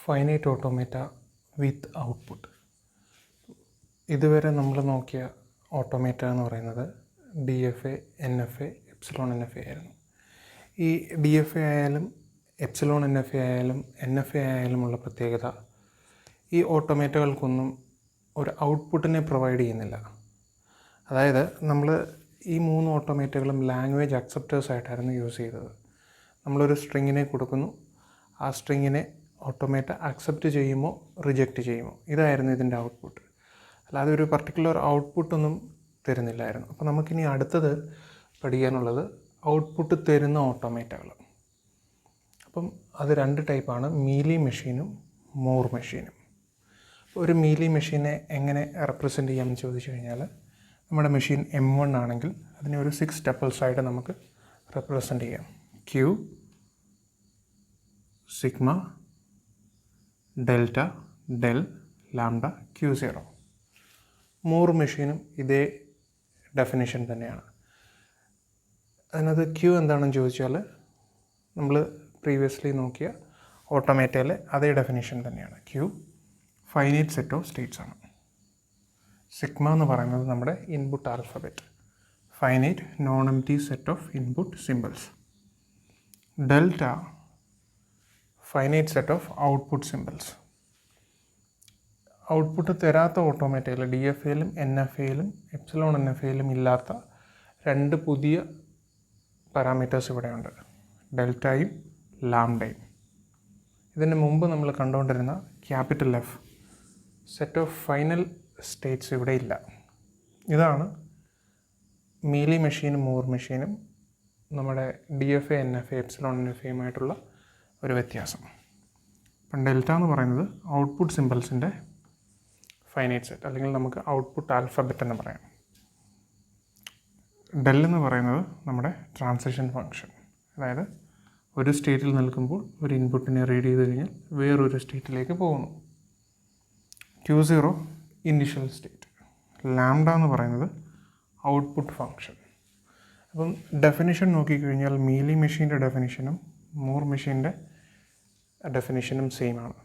Finite ഓട്ടോമേറ്റ വിത്ത് output. ഇതുവരെ നമ്മൾ നോക്കിയ ഓട്ടോമേറ്റ എന്ന് പറയുന്നത് DFA, NFA, എപ്സിലോൺ NFA ആയിരുന്നു. ഈ DFA ആയാലും എപ്സിലോൺ NFA ആയാലും NFA ആയാലുമുള്ള പ്രത്യേകത, ഈ ഓട്ടോമേറ്റകൾക്കൊന്നും ഒരു ഔട്ട്പുട്ടിനെ പ്രൊവൈഡ് ചെയ്യുന്നില്ല. അതായത് നമ്മൾ ഈ 3 ഓട്ടോമേറ്റകളും ലാംഗ്വേജ് അക്സെപ്റ്റേഴ്സ് ആയിട്ടായിരുന്നു യൂസ് ചെയ്തത്. നമ്മളൊരു സ്ട്രിങ്ങിനെ കൊടുക്കുന്നു, ആ സ്ട്രിങ്ങിനെ ഓട്ടോമേറ്റ അക്സെപ്റ്റ് ചെയ്യുമോ റിജക്റ്റ് ചെയ്യുമോ, ഇതായിരുന്നു ഇതിൻ്റെ ഔട്ട്പുട്ട്. അല്ലാതെ ഒരു പർട്ടിക്കുലർ ഔട്ട്പുട്ടൊന്നും തരുന്നില്ലായിരുന്നു. അപ്പോൾ നമുക്കിനി അടുത്തത് പഠിക്കാനുള്ളത് ഔട്ട്പുട്ട് തരുന്ന ഓട്ടോമേറ്റകൾ. അപ്പം അത് 2 ടൈപ്പാണ്, മീലി മെഷീനും മൂർ മെഷീനും. ഒരു മീലി മെഷീനെ എങ്ങനെ റെപ്രസെൻ്റ് ചെയ്യാമെന്ന് ചോദിച്ചു കഴിഞ്ഞാൽ, നമ്മുടെ മെഷീൻ M1 ആണെങ്കിൽ അതിനെ ഒരു 6 സ്റ്റെപ്പിൾസായിട്ട് നമുക്ക് റെപ്രസെൻ്റ് ചെയ്യാം. Q, sigma, delta, del, lambda, Q0. Moore മെഷീനും ഇതേ ഡെഫിനിഷൻ തന്നെയാണ്. അതിനകത്ത് Q എന്താണെന്ന് ചോദിച്ചാൽ നമ്മൾ പ്രീവിയസ്ലി നോക്കിയ ഓട്ടോമേറ്റയിലെ അതേ ഡെഫിനിഷൻ തന്നെയാണ്. Q finite set of States ആണ്. സിഗ്മ എന്ന് പറയുന്നത് നമ്മുടെ input alphabet, finite non empty set of input symbols. Delta finite set of output symbols. Output തരാത്ത ഓട്ടോമേറ്റയിൽ DFAയിലും NFAയിലും എപ്സിലോൺ NFAയിലും ഇല്ലാത്ത 2 പുതിയ പാരാമീറ്റേഴ്സ് ഇവിടെയുണ്ട്, ഡെൽറ്റയും ലാംഡയും. ഇതിന് മുമ്പ് നമ്മൾ കണ്ടുകൊണ്ടിരുന്ന capital F set of final states ഇവിടെ ഇല്ല. ഇതാണ് മീലി മെഷീനും മൂർ മെഷീനും നമ്മുടെ DFA, NFA, എപ്സിലോൺ NFAയുമായിട്ടുള്ള ഒരു വ്യത്യാസം. അപ്പം ഡെൽറ്റ എന്ന് പറയുന്നത് ഔട്ട്പുട്ട് സിമ്പിൾസിൻ്റെ ഫൈനൈറ്റ് സെറ്റ്, അല്ലെങ്കിൽ നമുക്ക് ഔട്ട്പുട്ട് ആൽഫബറ്റ് എന്ന് പറയാം. ഡെൽ എന്ന് പറയുന്നത് നമ്മുടെ ട്രാൻസിഷൻ ഫങ്ഷൻ, അതായത് ഒരു സ്റ്റേറ്റിൽ നിൽക്കുമ്പോൾ ഒരു ഇൻപുട്ടിനെ റീഡ് ചെയ്ത് കഴിഞ്ഞാൽ വേറൊരു സ്റ്റേറ്റിലേക്ക് പോകുന്നു. Q0 initial state. ലാംഡ എന്ന് പറയുന്നത് ഔട്ട്പുട്ട് ഫങ്ഷൻ. അപ്പം ഡെഫിനിഷൻ നോക്കിക്കഴിഞ്ഞാൽ മീലി മെഷീൻ്റെ ഡെഫിനിഷനും മൂർ മെഷീൻ്റെ ഡെഫിനിഷനും സെയിം ആണ്.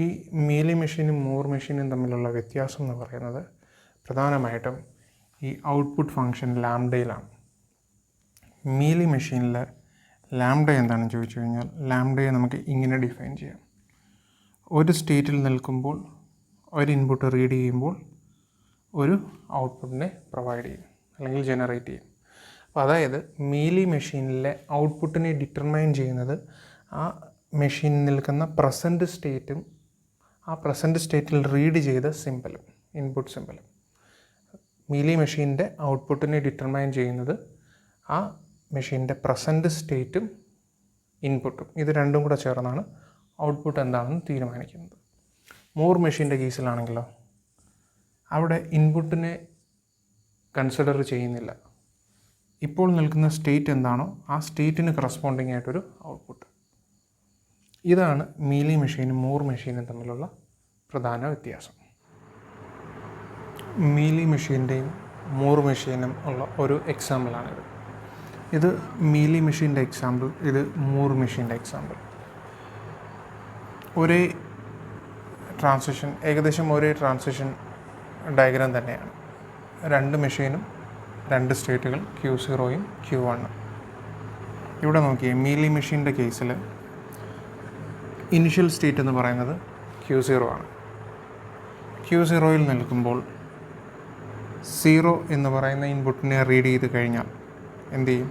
ഈ മീലി മെഷീനും മൂർ മെഷീനും തമ്മിലുള്ള വ്യത്യാസം എന്ന് പറയുന്നത് പ്രധാനമായിട്ടും ഈ ഔട്ട്പുട്ട് ഫങ്ഷൻ ലാംഡയിലാണ്. മീലി മെഷീനിൽ ലാംഡ എന്താണെന്ന് ചോദിച്ചു കഴിഞ്ഞാൽ, ലാംഡയെ നമുക്ക് ഇങ്ങനെ ഡിഫൈൻ ചെയ്യാം. ഒരു സ്റ്റേറ്റിൽ നിൽക്കുമ്പോൾ ഒരു ഇൻപുട്ട് റീഡ് ചെയ്യുമ്പോൾ ഒരു ഔട്ട്പുട്ടിനെ പ്രൊവൈഡ് ചെയ്യും അല്ലെങ്കിൽ ജനറേറ്റ് ചെയ്യും. അപ്പോൾ അതായത് മീലി മെഷീനിലെ ഔട്ട്പുട്ടിനെ ഡിറ്റർമൈൻ ചെയ്യുന്നത് ആ മെഷീനിൽ നിൽക്കുന്ന പ്രസൻറ്റ് സ്റ്റേറ്റും ആ പ്രസൻറ്റ് സ്റ്റേറ്റിൽ റീഡ് ചെയ്ത സിമ്പലും, ഇൻപുട്ട് സിമ്പലും. മീലി മെഷീൻ്റെ ഔട്ട്പുട്ടിനെ ഡിറ്റർമൈൻ ചെയ്യുന്നത് ആ മെഷീൻ്റെ പ്രസൻറ്റ് സ്റ്റേറ്റും ഇൻപുട്ടും, ഇത് രണ്ടും കൂടെ ചേർന്നാണ് ഔട്ട്പുട്ട് എന്താണെന്ന് തീരുമാനിക്കുന്നത്. മൂർ മെഷീൻ്റെ കേസിലാണെങ്കിലോ അവിടെ ഇൻപുട്ടിനെ കൺസിഡർ ചെയ്യുന്നില്ല. ഇപ്പോൾ നിൽക്കുന്ന സ്റ്റേറ്റ് എന്താണോ ആ സ്റ്റേറ്റിന് കറസ്പോണ്ടിങ് ആയിട്ടൊരു ഔട്ട്പുട്ട്. ഇതാണ് മീലി മെഷീനും മൂർ മെഷീനും തമ്മിലുള്ള പ്രധാന വ്യത്യാസം. മീലി മെഷീൻ്റെയും മൂർ മെഷീനും ഉള്ള ഒരു എക്സാമ്പിളാണിത്. ഇത് മീലി മെഷീൻ്റെ എക്സാമ്പിൾ, ഇത് മൂർ മെഷീൻ്റെ എക്സാമ്പിൾ. ഒരേ ട്രാൻസിഷൻ, ഏകദേശം ഒരേ ട്രാൻസിഷൻ ഡയഗ്രാം തന്നെയാണ്. 2 മെഷീനും 2 സ്റ്റേറ്റുകൾ, Q0യും Q1ഉം. ഇവിടെ നോക്കിയേ, മീലി മെഷീൻ്റെ കേസിൽ ഇനിഷ്യൽ സ്റ്റേറ്റ് എന്ന് പറയുന്നത് Q0 ആണ്. Q0യിൽ നിൽക്കുമ്പോൾ 0 എന്ന് പറയുന്ന ഇൻപുട്ടിനെ റീഡ് ചെയ്ത് കഴിഞ്ഞാൽ എന്ത് ചെയ്യും?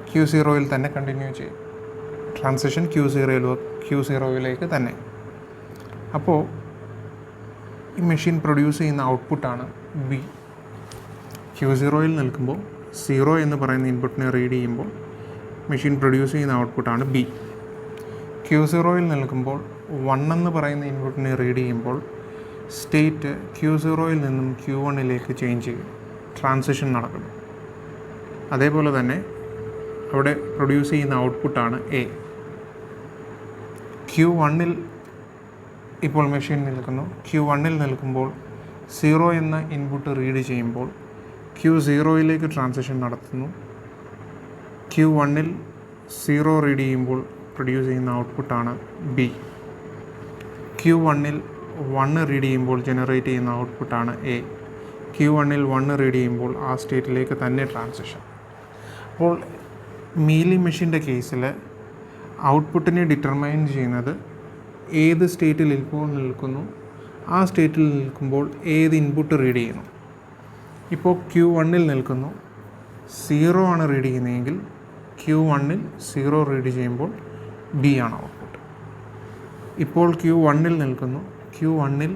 Q0യിൽ തന്നെ കണ്ടിന്യൂ ചെയ്യും. ട്രാൻസിഷൻ Q0യിലേക്ക് തന്നെ. അപ്പോൾ ഈ മെഷീൻ പ്രൊഡ്യൂസ് ചെയ്യുന്ന ഔട്ട്പുട്ടാണ് B. Q0യിൽ നിൽക്കുമ്പോൾ 0 എന്ന് പറയുന്ന ഇൻപുട്ടിനെ റീഡ് ചെയ്യുമ്പോൾ മെഷീൻ പ്രൊഡ്യൂസ് ചെയ്യുന്ന ഔട്ട്പുട്ടാണ് B. Q0യിൽ നിൽക്കുമ്പോൾ 1 എന്ന് പറയുന്ന ഇൻപുട്ടിനെ റീഡ് ചെയ്യുമ്പോൾ സ്റ്റേറ്റ് Q0യിൽ നിന്നും Q1ലേക്ക് ചേഞ്ച് ചെയ്യും, ട്രാൻസിഷൻ നടക്കുന്നു. അതേപോലെ തന്നെ അവിടെ പ്രൊഡ്യൂസ് ചെയ്യുന്ന ഔട്ട്പുട്ടാണ് A. Q1ൽ ഇപ്പോൾ മെഷീൻ നിൽക്കുന്നു. Q1ൽ നിൽക്കുമ്പോൾ 0 എന്ന ഇൻപുട്ട് റീഡ് ചെയ്യുമ്പോൾ Q0യിലേക്ക് ട്രാൻസിഷൻ നടത്തുന്നു. Q1ൽ 0 റീഡ് ചെയ്യുമ്പോൾ പ്രൊഡ്യൂസ് ചെയ്യുന്ന ഔട്ട്പുട്ടാണ് B. Q1-ൽ 1 റീഡ് ചെയ്യുമ്പോൾ ജനറേറ്റ് ചെയ്യുന്ന ഔട്ട്പുട്ടാണ് എ. Q1-ൽ 1 റീഡ് ചെയ്യുമ്പോൾ ആ സ്റ്റേറ്റിലേക്ക് തന്നെ ട്രാൻസിഷൻ. അപ്പോൾ മീലി മെഷീൻ്റെ കേസിൽ ഔട്ട്പുട്ടിനെ ഡിറ്റർമൈൻ ചെയ്യുന്നത് ഏത് സ്റ്റേറ്റിൽ ഇപ്പോൾ നിൽക്കുന്നു, ആ സ്റ്റേറ്റിൽ നിൽക്കുമ്പോൾ ഏത് ഇൻപുട്ട് റീഡ് ചെയ്യുന്നു. ഇപ്പോൾ Q1-ൽ നിൽക്കുന്നു, 0 ആണ് റീഡ് ചെയ്യുന്നതെങ്കിൽ Q1-ൽ 0 റീഡ് ചെയ്യുമ്പോൾ ബി ആണ് ഔട്ട്പുട്ട്. ഇപ്പോൾ Q1-ൽ നിൽക്കുന്നു, Q1-ൽ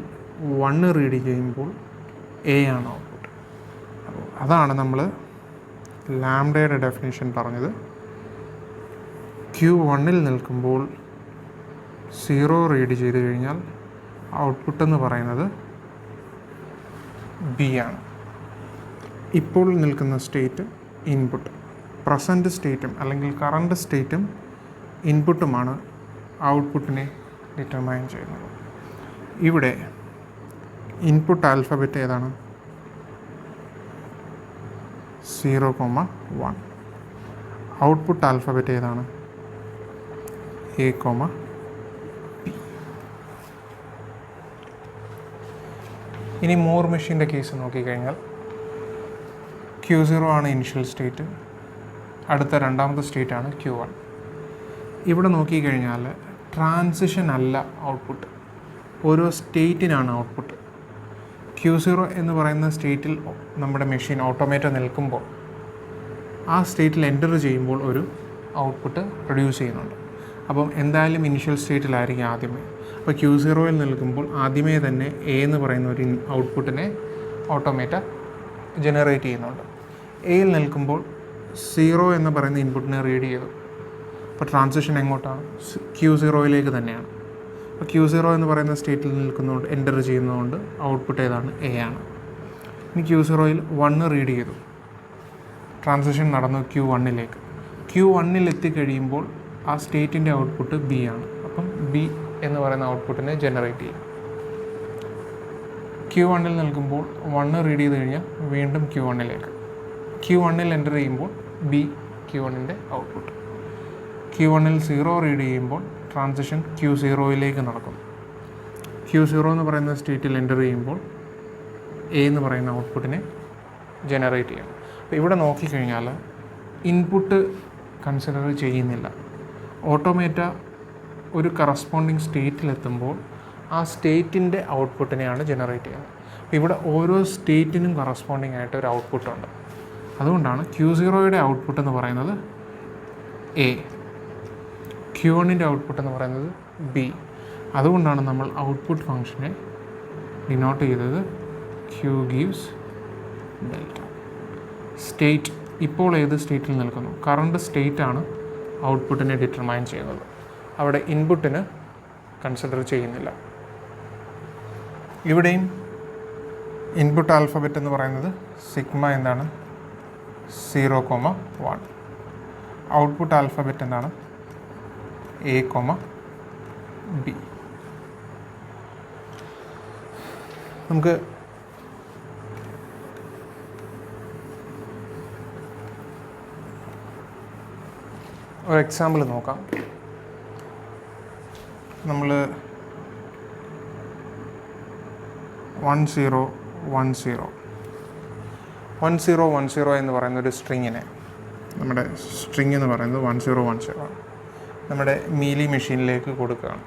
1 റീഡ് ചെയ്യുമ്പോൾ എ ആണ് ഔട്ട്പുട്ട്. അപ്പോൾ അതാണ് നമ്മൾ ലാംഡയുടെ ഡെഫിനേഷൻ പറഞ്ഞത്. Q1-ൽ നിൽക്കുമ്പോൾ 0 റീഡ് ചെയ്ത് കഴിഞ്ഞാൽ ഔട്ട്പുട്ട് എന്ന് പറയുന്നത് ബി ആണ്. ഇപ്പോൾ നിൽക്കുന്ന സ്റ്റേറ്റ് ഇൻപുട്ട്. പ്രസൻറ്റ് സ്റ്റേറ്റും അല്ലെങ്കിൽ കറണ്ട് സ്റ്റേറ്റും ഇൻപുട്ടുമാണ് ഔട്ട്പുട്ടിനെ ഡിറ്റർമൈൻ ചെയ്യുന്നത്. ഇവിടെ ഇൻപുട്ട് ആൽഫബറ്റ് ഏതാണ്? 0,1. ഔട്ട്പുട്ട് ആൽഫബറ്റ് ഏതാണ്? A, P. ഇനി മോർ മെഷീൻ്റെ കേസ് നോക്കിക്കഴിഞ്ഞാൽ Q0 ആണ് ഇനിഷ്യൽ സ്റ്റേറ്റ്, അടുത്ത രണ്ടാമത്തെ സ്റ്റേറ്റാണ് Q1. ഇവിടെ നോക്കിക്കഴിഞ്ഞാൽ ട്രാൻസിഷൻ അല്ല ഔട്ട്പുട്ട്, ഓരോ സ്റ്റേറ്റിനാണ് ഔട്ട്പുട്ട്. Q0 എന്ന് പറയുന്ന സ്റ്റേറ്റിൽ നമ്മുടെ മെഷീൻ ഓട്ടോമേറ്റഡ് നിൽക്കുമ്പോൾ ആ സ്റ്റേറ്റിൽ എൻ്റർ ചെയ്യുമ്പോൾ ഒരു ഔട്ട്പുട്ട് പ്രൊഡ്യൂസ് ചെയ്യുന്നുണ്ട്. അപ്പം എന്തായാലും ഇനിഷ്യൽ സ്റ്റേറ്റിലായിരിക്കും ആദ്യമേ. അപ്പോൾ Q0-ൽ നിൽക്കുമ്പോൾ ആദ്യമേ തന്നെ എ എന്ന് പറയുന്ന ഒരു ഔട്ട്പുട്ടിനെ ഓട്ടോമേറ്റ ജനറേറ്റ് ചെയ്യുന്നുണ്ട്. എയിൽ നിൽക്കുമ്പോൾ 0 എന്ന് പറയുന്ന ഇൻപുട്ടിനെ റീഡ് ചെയ്തു. അപ്പോൾ ട്രാൻസിഷൻ എങ്ങോട്ടാണ്? Q0-ലേക്ക് തന്നെയാണ്. അപ്പോൾ Q0 എന്ന് പറയുന്ന സ്റ്റേറ്റിൽ നിൽക്കുന്നതുകൊണ്ട് എൻ്റർ ചെയ്യുന്നതുകൊണ്ട് ഔട്ട്പുട്ട് ഏതാണ്? എ ആണ്. ഇനി Q0-ൽ 1 റീഡ് ചെയ്തു, ട്രാൻസിഷൻ നടന്നു Q1-ലേക്ക്. Q1-ൽ എത്തിക്കഴിയുമ്പോൾ ആ സ്റ്റേറ്റിൻ്റെ ഔട്ട്പുട്ട് ബി ആണ്. അപ്പം ബി എന്ന് പറയുന്ന ഔട്ട്പുട്ടിനെ ജനറേറ്റ് ചെയ്യും. Q1-ൽ നിൽക്കുമ്പോൾ 1 റീഡ് ചെയ്ത് കഴിഞ്ഞാൽ വീണ്ടും Q1-ലേക്ക്. Q1-ൽ എൻ്റർ ചെയ്യുമ്പോൾ ബി Q1-ൻ്റെ ഔട്ട്പുട്ട്. Q1-ൽ 0 റീഡ് ചെയ്യുമ്പോൾ ട്രാൻസിഷൻ Q0-ലേക്ക് നടക്കും. Q0 എന്ന് പറയുന്ന സ്റ്റേറ്റിൽ എൻ്റർ ചെയ്യുമ്പോൾ എ എന്ന് പറയുന്ന ഔട്ട്പുട്ടിനെ ജനറേറ്റ് ചെയ്യും. അപ്പോൾ ഇവിടെ നോക്കിക്കഴിഞ്ഞാൽ ഇൻപുട്ട് കൺസിഡർ ചെയ്യുന്നില്ല. ഓട്ടോമേറ്റ ഒരു കറസ്പോണ്ടിങ് സ്റ്റേറ്റിലെത്തുമ്പോൾ ആ സ്റ്റേറ്റിൻ്റെ ഔട്ട്പുട്ടിനെയാണ് ജനറേറ്റ് ചെയ്യുന്നത്. അപ്പോൾ ഇവിടെ ഓരോ സ്റ്റേറ്റിനും കറസ്പോണ്ടിങ് ആയിട്ട് ഒരു ഔട്ട്പുട്ടുണ്ട്. അതുകൊണ്ടാണ് Q0-യുടെ ഔട്ട്പുട്ട് എന്ന് പറയുന്നത് എ, Q1-ൻ്റെ ഔട്ട്പുട്ട് എന്ന് പറയുന്നത് ബി. അതുകൊണ്ടാണ് നമ്മൾ ഔട്ട്പുട്ട് ഫംഗ്ഷനെ ഡിനോട്ട് ചെയ്തത് Q gives ഡെൽറ്റ. സ്റ്റേറ്റ് ഇപ്പോൾ ഏത് സ്റ്റേറ്റിൽ നിൽക്കുന്നു? കറണ്ട് സ്റ്റേറ്റാണ് ഔട്ട്പുട്ടിനെ ഡിറ്റർമൈൻ ചെയ്യുന്നത്. അവിടെ ഇൻപുട്ടിന് കൺസിഡർ ചെയ്യുന്നില്ല. ഇവിടെയും ഇൻപുട്ട് ആൽഫബറ്റ് എന്ന് പറയുന്നത് സിഗ്മ എന്താണ്? 0,1. ഔട്ട്പുട്ട് ആൽഫബറ്റ് എന്താണ്? A, B. നമുക്ക് ഒരു എക്സാമ്പിൾ നോക്കാം. നമ്മൾ 1010 എന്ന് പറയുന്ന ഒരു സ്ട്രിങ്ങിനെ, നമ്മുടെ സ്ട്രിങ് എന്ന് പറയുന്നത് 1010 ആണ്, നമ്മുടെ മീലി മെഷീനിലേക്ക് കൊടുക്കുകയാണ്.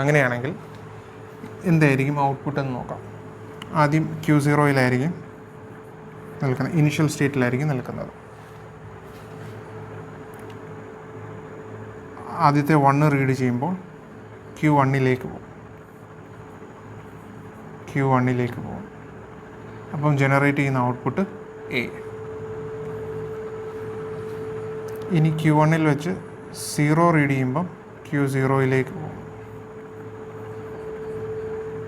അങ്ങനെയാണെങ്കിൽ എന്തായിരിക്കും ഔട്ട്പുട്ട് എന്ന് നോക്കാം. ആദ്യം Q0-ലായിരിക്കും നിൽക്കുന്നത്, ഇനിഷ്യൽ സ്റ്റേറ്റിലായിരിക്കും നിൽക്കുന്നത്. ആദ്യത്തെ 1 റീഡ് ചെയ്യുമ്പോൾ Q1-ലേക്ക് പോകും. അപ്പം ജനറേറ്റ് ചെയ്യുന്ന ഔട്ട്പുട്ട് എ. ഇനി Q1-ൽ വെച്ച് 0 റീഡ് ചെയ്യുമ്പം Q0-ലേക്ക് പോകും.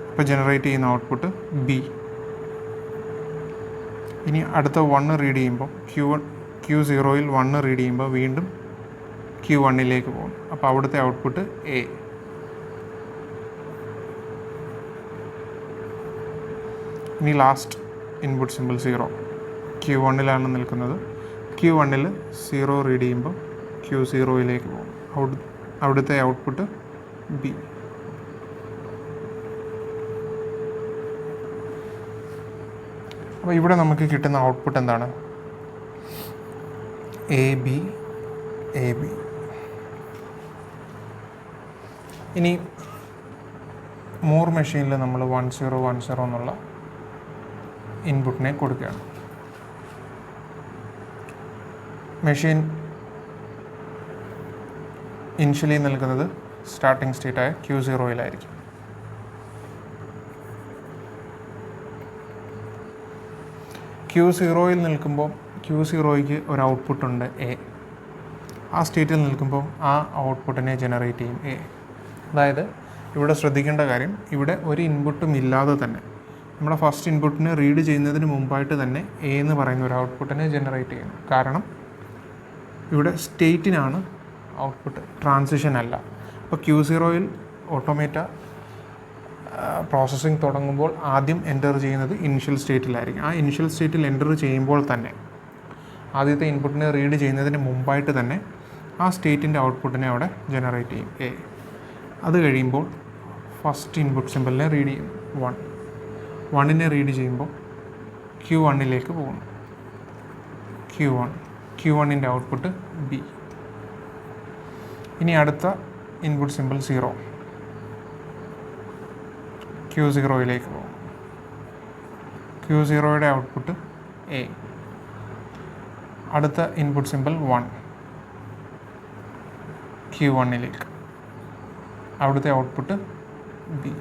അപ്പോൾ ജനറേറ്റ് ചെയ്യുന്ന ഔട്ട്പുട്ട് ബി. ഇനി അടുത്ത 1 റീഡ് ചെയ്യുമ്പോൾ Q0-ൽ 1 റീഡ് ചെയ്യുമ്പോൾ വീണ്ടും Q1-ലേക്ക് പോകും. അപ്പോൾ അവിടുത്തെ ഔട്ട്പുട്ട് എ. ഇനി ലാസ്റ്റ് ഇൻപുട്ട് സിമ്പിൾ 0. Q1-ലാണ് നിൽക്കുന്നത്. Q1-ൽ 0 റീഡ് ചെയ്യുമ്പോൾ Q0-ലേക്ക് പോകും. അവിടുത്തെ ഔട്ട്പുട്ട് ബി. അപ്പോൾ ഇവിടെ നമുക്ക് കിട്ടുന്ന ഔട്ട്പുട്ട് എന്താണ്? A B. ഇനി മൂർ മെഷീനിൽ നമ്മൾ 1010 എന്നുള്ള ഇൻപുട്ടിനെ കൊടുക്കുകയാണ്. മെഷീൻ ഇനിഷ്യലി നൽകുന്നത് സ്റ്റാർട്ടിംഗ് സ്റ്റേറ്റായ Q0-യിലായിരിക്കും. Q0-യിൽ നിൽക്കുമ്പോൾ Q0-ക്ക് ഒരു ഔട്ട്പുട്ടുണ്ട് എ. ആ സ്റ്റേറ്റിൽ നിൽക്കുമ്പോൾ ആ ഔട്ട്പുട്ടിനെ ജനറേറ്റ് ചെയ്യും എ. അതായത് ഇവിടെ ശ്രദ്ധിക്കേണ്ട കാര്യം, ഇവിടെ ഒരു ഇൻപുട്ടും ഇല്ലാതെ തന്നെ നമ്മുടെ ഫസ്റ്റ് ഇൻപുട്ടിനെ റീഡ് ചെയ്യുന്നതിന് മുമ്പായിട്ട് തന്നെ എ എന്ന് പറയുന്ന ഒരു ഔട്ട്പുട്ടിനെ ജനറേറ്റ് ചെയ്യുന്നു. കാരണം ഇവിടെ സ്റ്റേറ്റിനാണ് ഔട്ട്പുട്ട്, ട്രാൻസിഷൻ അല്ല. അപ്പോൾ Q0-യിൽ ഓട്ടോമേറ്റ പ്രോസസ്സിംഗ് തുടങ്ങുമ്പോൾ ആദ്യം എൻ്റർ ചെയ്യുന്നത് ഇനിഷ്യൽ സ്റ്റേറ്റിലായിരിക്കും. ആ ഇനിഷ്യൽ സ്റ്റേറ്റിൽ എൻ്റർ ചെയ്യുമ്പോൾ തന്നെ ആദ്യത്തെ ഇൻപുട്ടിനെ റീഡ് ചെയ്യുന്നതിന് മുമ്പായിട്ട് തന്നെ ആ സ്റ്റേറ്റിൻ്റെ ഔട്ട്പുട്ടിനെ അവിടെ ജനറേറ്റ് ചെയ്യും എ. അത് കഴിയുമ്പോൾ ഫസ്റ്റ് ഇൻപുട്ട് സിമ്പലിനെ റീഡ് ചെയ്യും 1നെ റീഡ് ചെയ്യുമ്പോൾ Q1-ലേക്ക് പോകുന്നു. Q1-ൻ്റെ ഔട്ട്പുട്ട് ബി. ഇനി അടുത്ത ഇൻപുട്ട് സിമ്പിൾ 0, Q0-യിലേക്ക് പോകും. Q0-യുടെ ഔട്ട്പുട്ട് എ. അടുത്ത ഇൻപുട്ട് സിമ്പിൾ 1, Q1-ലേക്ക്. അവിടുത്തെ output B.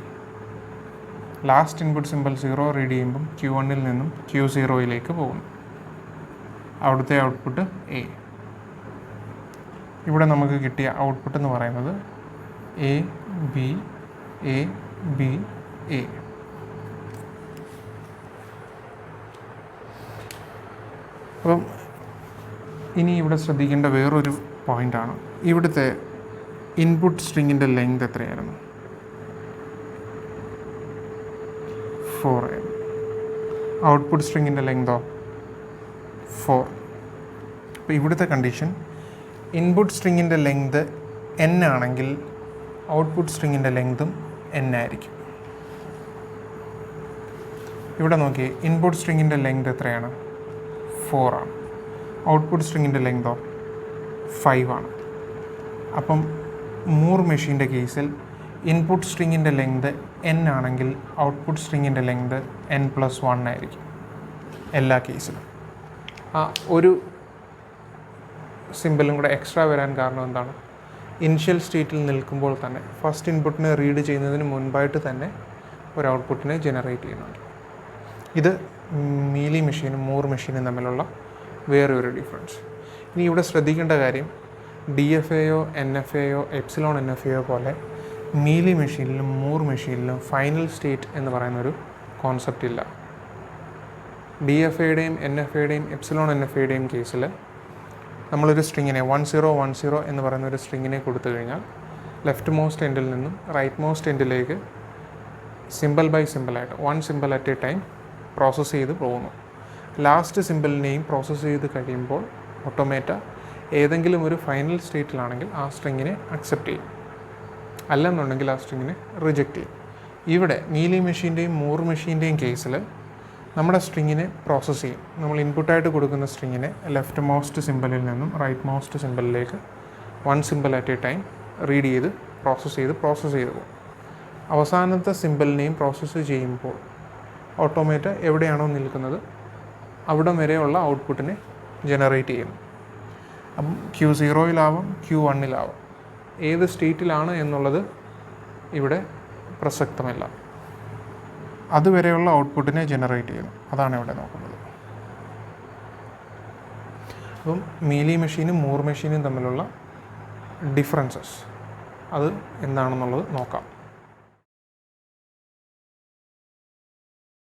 Last input simple 0 read ചെയ്യുമ്പം Q1-ൽ നിന്നും Q0-യിലേക്ക് പോകുന്നു. അവിടുത്തെ ഔട്ട്പുട്ട് എ. ഇവിടെ നമുക്ക് കിട്ടിയ ഔട്ട്പുട്ട് എന്ന് പറയുന്നത് എ ബി എ. അപ്പം ഇനി ഇവിടെ ശ്രദ്ധിക്കേണ്ട വേറൊരു പോയിൻ്റാണ്, ഇവിടുത്തെ ഇൻപുട്ട് സ്ട്രിങ്ങിൻ്റെ ലെങ്ത് എത്രയായിരുന്നു? 4. ഔട്ട്പുട്ട് സ്ട്രിങ്ങിൻ്റെ ലെങ്തോ 4. അപ്പോൾ ഇവിടുത്തെ കണ്ടീഷൻ, ഇൻപുട്ട് സ്ട്രിങ്ങിൻ്റെ ലെങ്ത് n ആണെങ്കിൽ ഔട്ട്പുട്ട് സ്ട്രിങ്ങിൻ്റെ ലെങ്തും n ആയിരിക്കും. ഇവിടെ നോക്കിയേ, ഇൻപുട്ട് സ്ട്രിങ്ങിൻ്റെ ലെങ്ത് എത്രയാണ്? 4 ആണ്. ഔട്ട്പുട്ട് സ്ട്രിങ്ങിൻ്റെ ലെങ്തോ 5 ആണ്. അപ്പം മൂർ മെഷീൻ്റെ കേസിൽ ഇൻപുട്ട് സ്ട്രിങ്ങിൻ്റെ ലെങ്ത് n ആണെങ്കിൽ ഔട്ട്പുട്ട് സ്ട്രിങ്ങിൻ്റെ ലെങ്ത് n+1 ആയിരിക്കും എല്ലാ കേസിലും. ആ ഒരു സിമ്പിളും കൂടെ എക്സ്ട്രാ വരാൻ കാരണം എന്താണ്? ഇനിഷ്യൽ സ്റ്റേറ്റിൽ നിൽക്കുമ്പോൾ തന്നെ ഫസ്റ്റ് ഇൻപുട്ടിനെ റീഡ് ചെയ്യുന്നതിന് മുൻപായിട്ട് തന്നെ ഒരു ഔട്ട്പുട്ടിനെ ജനറേറ്റ് ചെയ്യുന്നുണ്ട്. ഇത് മീലി മെഷീനും മൂർ മെഷീനും തമ്മിലുള്ള വേറെ ഒരു ഡിഫറൻസ്. ഇനി ഇവിടെ ശ്രദ്ധിക്കേണ്ട കാര്യം, DFAയോ NFAയോ എപ്സിലോൺ NFAയോ പോലെ മീലി മെഷീനിലും മൂർ മെഷീനിലും ഫൈനൽ സ്റ്റേറ്റ് എന്ന് പറയുന്നൊരു കോൺസെപ്റ്റ് ഇല്ല. DFAയുടെയും NFAയുടെയും എപ്സിലോൺ NFAയുടെയും കേസിൽ നമ്മളൊരു സ്ട്രിങ്ങിനെ 1010 എന്ന് പറയുന്ന ഒരു സ്ട്രിങ്ങിനെ കൊടുത്തു കഴിഞ്ഞാൽ ലെഫ്റ്റ് മോസ്റ്റ് എൻഡിൽ നിന്നും റൈറ്റ് മോസ്റ്റ് എൻഡിലേക്ക് സിമ്പിൾ ബൈ സിമ്പിളായിട്ട് 1 simple at a time process ചെയ്ത് പോകുന്നു. ലാസ്റ്റ് സിമ്പിളിനെയും പ്രോസസ്സ് ചെയ്ത് കഴിയുമ്പോൾ ഓട്ടോമേറ്റ ഏതെങ്കിലും ഒരു ഫൈനൽ സ്റ്റേറ്റിലാണെങ്കിൽ ആ സ്ട്രിങ്ങിനെ അക്സെപ്റ്റ് ചെയ്യും, അല്ലെന്നുണ്ടെങ്കിൽ ആ സ്ട്രിങ്ങിനെ റിജക്റ്റ് ചെയ്യും. ഇവിടെ മീലി മെഷീൻ്റെയും മൂർ മെഷീൻ്റെയും കേസിൽ നമ്മുടെ സ്ട്രിങ്ങിനെ പ്രോസസ്സ് ചെയ്യും. നമ്മൾ ഇൻപുട്ടായിട്ട് കൊടുക്കുന്ന സ്ട്രിങ്ങിനെ ലെഫ്റ്റ് മോസ്റ്റ് സിമ്പിളിൽ നിന്നും റൈറ്റ് മോസ്റ്റ് സിമ്പിളിലേക്ക് 1 simple at a time read ചെയ്ത് പ്രോസസ്സ് ചെയ്ത് പോകും. അവസാനത്തെ സിമ്പിളിനെയും പ്രോസസ്സ് ചെയ്യുമ്പോൾ ഓട്ടോമേറ്റ എവിടെയാണോ നിൽക്കുന്നത് അവിടം വരെയുള്ള ഔട്ട്പുട്ടിനെ ജനറേറ്റ് ചെയ്യും. അപ്പം Q0-യിലാവാം Q1-ലാവാം, ഏത് സ്റ്റേറ്റിലാണ് എന്നുള്ളത് ഇവിടെ പ്രസക്തമല്ല. അതുവരെയുള്ള ഔട്ട്പുട്ടിനെ ജനറേറ്റ് ചെയ്യുന്നു, അതാണ് ഇവിടെ നോക്കുന്നത്. അപ്പം മീലി മെഷീനും മൂർ മെഷീനും തമ്മിലുള്ള ഡിഫറൻസസ് അത് എന്താണെന്നുള്ളത് നോക്കാം.